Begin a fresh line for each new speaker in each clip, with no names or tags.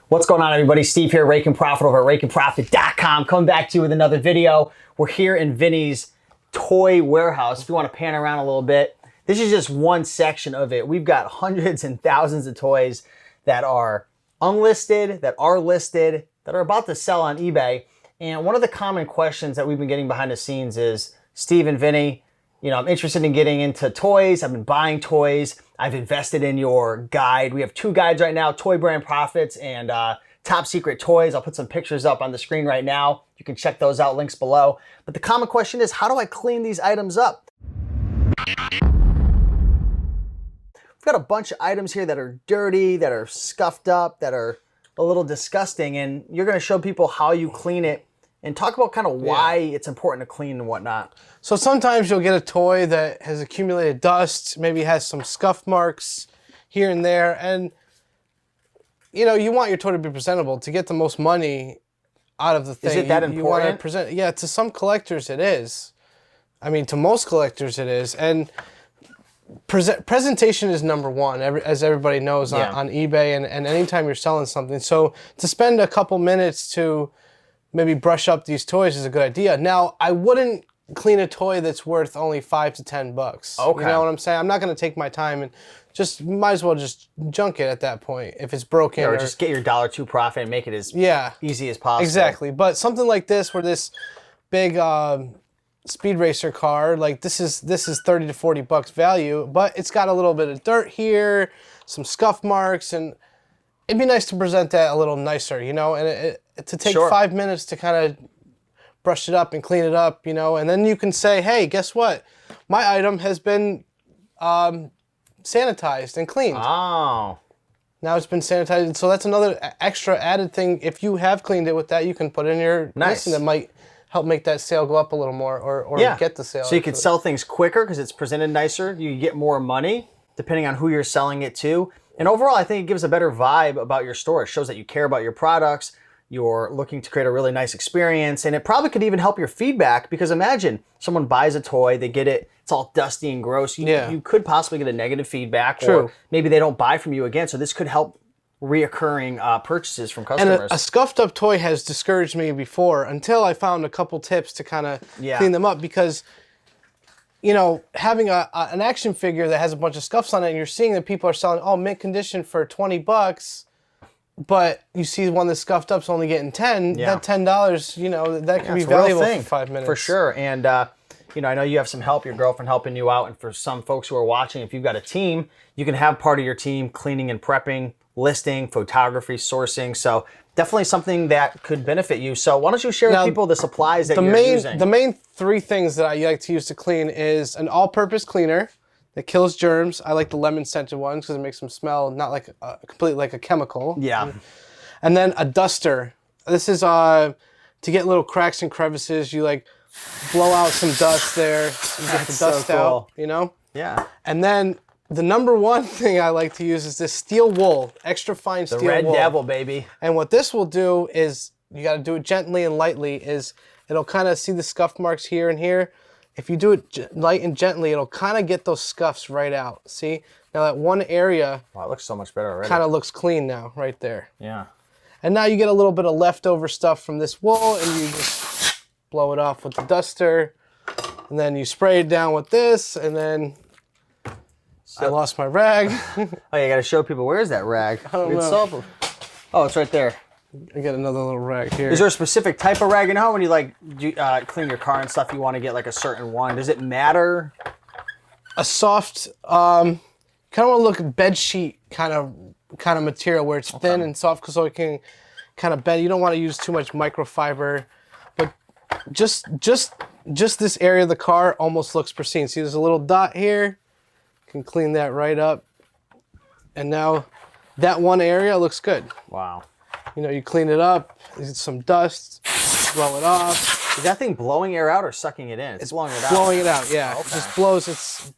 What's going on, everybody? Steve here, Rake and Profit over at rakeandprofit.com. Coming back to you with another video. We're here in Vinny's toy warehouse. If you want to pan around a little bit, this is just one section of it. We've got hundreds and thousands of toys that are unlisted, that are listed, that are about to sell on eBay. And one of the common questions that we've been getting behind the scenes is, Steve and Vinny, you know, I'm interested in getting into toys. I've been buying toys. I've invested in your guide. We have two guides right now, Toy Brand Profits and Top Secret Toys. I'll put some pictures up on the screen right now. You can check those out, links below. But the common question is, how do I clean these items up? We've got a bunch of items here that are dirty, that are scuffed up, that are a little disgusting, and you're gonna show people how you clean it and talk about kind of why it's important to clean and whatnot.
So sometimes you'll get a toy that has accumulated dust, maybe has some scuff marks here and there, and you know, you want your toy to be presentable to get the most money out of the thing.
Is it that important?
You want to present, yeah, to some collectors it is. I mean, to most collectors it is. And presentation is number one, as everybody knows on eBay and anytime you're selling something. So to spend a couple minutes to maybe brush up these toys is a good idea. Now, I wouldn't clean a toy that's worth only $5 to $10.
Okay.
You know what I'm saying? I'm not going to take my time and just might as well just junk it at that point if it's broken.
Or just get your $1-2 profit and make it as easy as possible.
Exactly. But something like this, where this big speed racer car, like this is $30 to $40 value, but it's got a little bit of dirt here, some scuff marks, and it'd be nice to present that a little nicer, you know, and to take 5 minutes to kind of brush it up and clean it up, you know, and then you can say, hey, guess what? My item has been sanitized and cleaned.
Oh.
Now it's been sanitized, so that's another extra added thing. If you have cleaned it with that, you can put in your listing that might help make that sale go up a little more or get the sale.
So you could sell things quicker because it's presented nicer. You get more money depending on who you're selling it to. And overall, I think it gives a better vibe about your store. It shows that you care about your products. You're looking to create a really nice experience. And it probably could even help your feedback, because imagine someone buys a toy, they get it, it's all dusty and gross. You could possibly get a negative feedback.
True.
Or maybe they don't buy from you again. So this could help reoccurring purchases from customers.
And a scuffed up toy has discouraged me before until I found a couple tips to kind of clean them up, because you know, having an action figure that has a bunch of scuffs on it, and you're seeing that people are selling, oh, mint condition for $20, but you see one that's scuffed up's only getting 10. That $10, you know, that can be valuable for 5 minutes.
For sure. And you know, I know you have some help, your girlfriend helping you out, and for some folks who are watching, if you've got a team, you can have part of your team cleaning and prepping, listing, photography, sourcing. So definitely something that could benefit you. So why don't you share with people the supplies that you're using? The
main three things that I like to use to clean is an all-purpose cleaner that kills germs. I like the lemon-scented ones because it makes them smell not like completely like a chemical.
Yeah.
And then a duster. This is to get little cracks and crevices. You like blow out some dust there. You get the dust out, you know?
Yeah.
And then the number one thing I like to use is this steel wool, extra fine steel wool.
The Red Devil, baby.
And what this will do is, you got to do it gently and lightly, is it'll kind of see the scuff marks here and here. If you do it light and gently, it'll kind of get those scuffs right out. See? Now that one area
it looks so much better already.
Kind of looks clean now, right there.
Yeah.
And now you get a little bit of leftover stuff from this wool, and you just blow it off with the duster. And then you spray it down with this, and then I lost my rag.
Oh, you got to show people, where is that rag?
I don't know.
Oh, it's right there.
I got another little rag here.
Is there a specific type of rag? You know how when you like clean your car and stuff, you want to get like a certain one. Does it matter?
A soft, kind of want to look bed sheet kind of material where it's thin and soft, so it can kind of bend. You don't want to use too much microfiber, but just this area of the car almost looks pristine. See, there's a little dot here. Can clean that right up, and now that one area looks good.
Wow.
You know, you clean it up, there's some dust, blow it off.
Is that thing blowing air out or sucking it in? It's blowing it out.
Blowing it out, yeah. It just blows.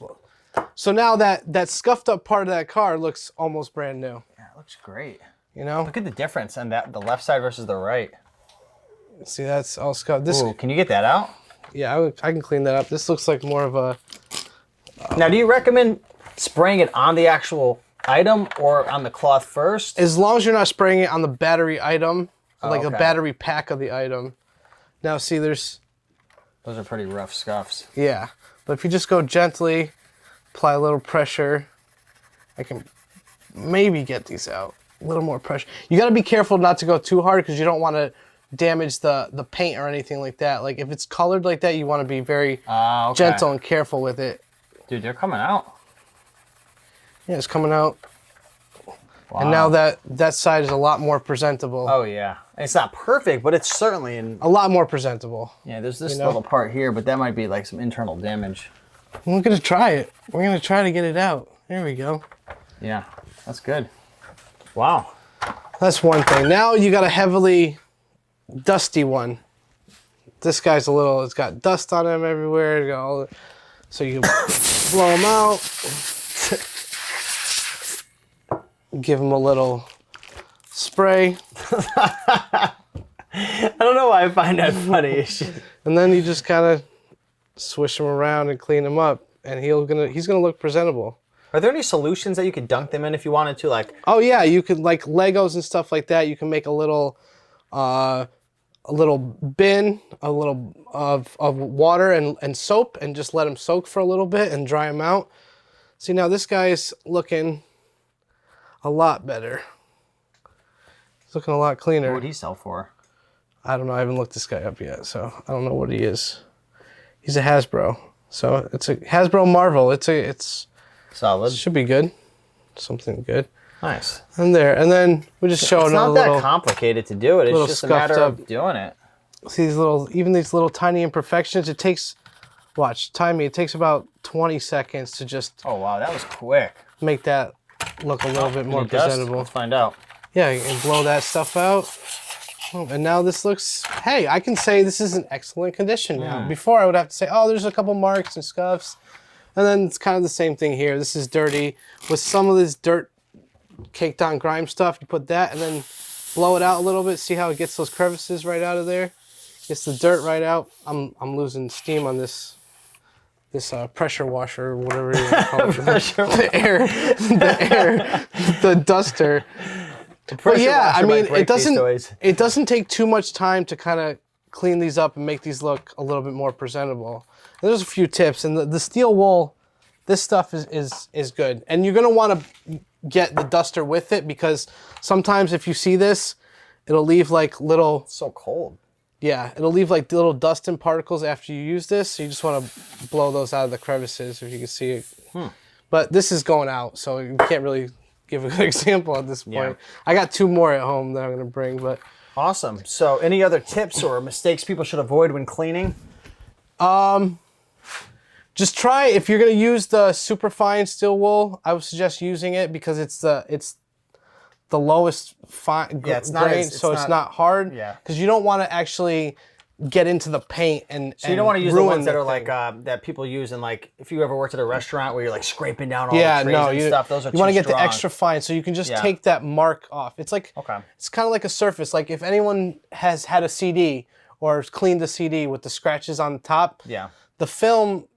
So now that scuffed up part of that car looks almost brand new.
Yeah, it looks great.
You know?
Look at the difference on the left side versus the right.
See, that's all scuffed.
Ooh, can you get that out?
Yeah, I can clean that up. This looks like more of a...
Now, do you recommend spraying it on the actual item or on the cloth first?
As long as you're not spraying it on the battery item, like the
okay.
battery pack of the item. Now see, there's...
Those are pretty rough scuffs.
Yeah, but if you just go gently, apply a little pressure, I can maybe get these out. A little more pressure. You got to be careful not to go too hard because you don't want to damage the paint or anything like that. Like if it's colored like that, you want to be very gentle and careful with it.
Dude, they're coming out.
Yeah, it's coming out.
Wow.
And now that side is a lot more presentable.
Oh yeah. It's not perfect, but it's certainly
a lot more presentable.
Yeah, there's this little part here, but that might be like some internal damage.
We're gonna try it. We're gonna try to get it out. There we go.
Yeah, that's good. Wow.
That's one thing. Now you got a heavily dusty one. This guy's a little, it's got dust on him everywhere. So you blow him out. Give him a little spray.
I don't know why I find that funny.
And then you just kind of swish him around and clean him up, and he's gonna look presentable.
Are there any solutions that you could dunk them in if you wanted to? Like,
oh yeah, you could, like Legos and stuff like that. You can make a little bin, a little of water and soap, and just let them soak for a little bit and dry them out. See, now this guy's looking a lot better. He's looking a lot cleaner.
what would he sell for?
I don't know. I haven't looked this guy up yet, so I don't know what he is. He's a Hasbro, so it's a Hasbro Marvel. It's
solid.
Should be good. Something good.
Nice.
And then we just show
it's
another
not that
little,
complicated to do it. It's just a matter of doing it.
See these little tiny imperfections. It takes, time me. It takes about 20 seconds to just.
Oh wow, that was quick.
Make that look a little bit more presentable.
Let's find out.
Yeah, you can blow that stuff out. Oh, and now this looks, hey, I can say this is in excellent condition now. Before I would have to say, oh, there's a couple marks and scuffs. And then it's kind of the same thing here. This is dirty. With some of this dirt caked on grime stuff, you put that and then blow it out a little bit. See how it gets those crevices right out of there? Gets the dirt right out. I'm losing steam on this pressure washer or whatever you call it. the duster. But yeah, I mean, it doesn't take too much time to kind of clean these up and make these look a little bit more presentable. There's a few tips, and the steel wool, this stuff is good. And you're gonna want to get the duster with it because sometimes if you see this, it'll leave like little.
It's so cold.
Yeah, it'll leave like little dust and particles after you use this. So you just want to blow those out of the crevices if you can see it. But this is going out, so you can't really give a good example at this point. Yeah. I got 2 more at home that I'm gonna bring, but.
Awesome. So any other tips or mistakes people should avoid when cleaning?
Just try, if you're gonna use the superfine steel wool, I would suggest using it because it's the lowest fine
it's
grain, it's not hard.
Yeah.
Because you don't want to actually get into the paint and
so you don't want to use the ones that are like that people use in, like, if you ever worked at a restaurant where you're like scraping down all the trays and stuff. Those are
you want to get
strong.
the extra fine so you can just take that mark off. It's like it's kind of like a surface. Like if anyone has had a CD or cleaned a CD with the scratches on the top, the film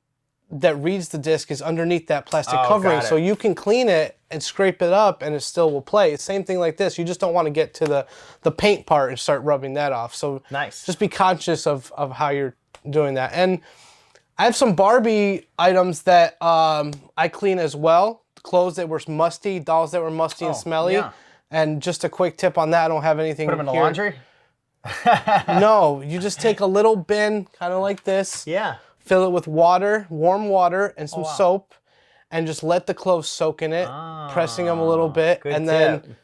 that reads the disc is underneath that plastic covering, so you can clean it and scrape it up and it still will play. Same thing like this. You just don't want to get to the paint part and start rubbing that off. So just be conscious of how you're doing that. And I have some Barbie items that I clean as well. Clothes that were musty, dolls that were musty and smelly. Yeah. And just a quick tip on that, I don't have anything
Put them in the laundry?
No, you just take a little bin, kind of like this.
Yeah.
Fill it with water, warm water, and some soap, and just let the clothes soak in it, pressing them a little bit, and then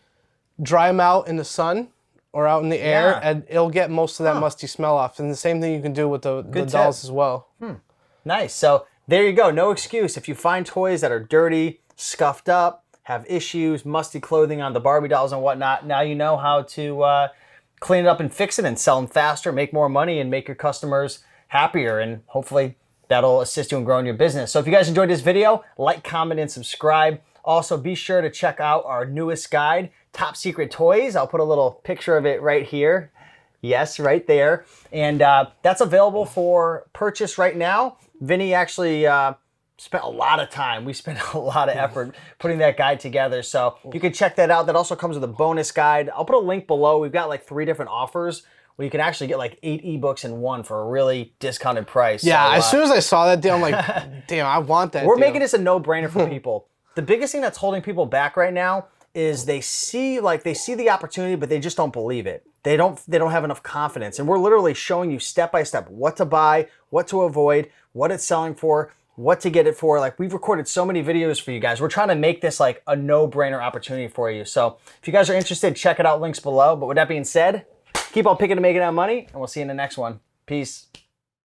dry them out in the sun or out in the air, and it'll get most of that musty smell off. And the same thing you can do with the dolls as well.
Nice. So there you go. No excuse. If you find toys that are dirty, scuffed up, have issues, musty clothing on the Barbie dolls and whatnot, now you know how to clean it up and fix it and sell them faster, make more money, and make your customers happier, and hopefully that'll assist you in growing your business. So if you guys enjoyed this video, like, comment, and subscribe. Also, be sure to check out our newest guide, Top Secret Toys. I'll put a little picture of it right here. Yes, right there. And that's available for purchase right now. Vinny actually spent a lot of time. We spent a lot of effort putting that guide together. So you can check that out. That also comes with a bonus guide. I'll put a link below. We've got like 3 different offers where you can actually get like 8 ebooks in one for a really discounted price.
Yeah,
So,
as soon as I saw that deal, I'm like, damn, I want that
we're
deal.
making this a no-brainer for people. The biggest thing that's holding people back right now is they see the opportunity, but they just don't believe it. They don't have enough confidence. And we're literally showing you step by step what to buy, what to avoid, what it's selling for, what to get it for. Like, we've recorded so many videos for you guys. We're trying to make this like a no-brainer opportunity for you. So if you guys are interested, check it out, links below. But with that being said, keep on picking and making that money, and we'll see you in the next one. Peace.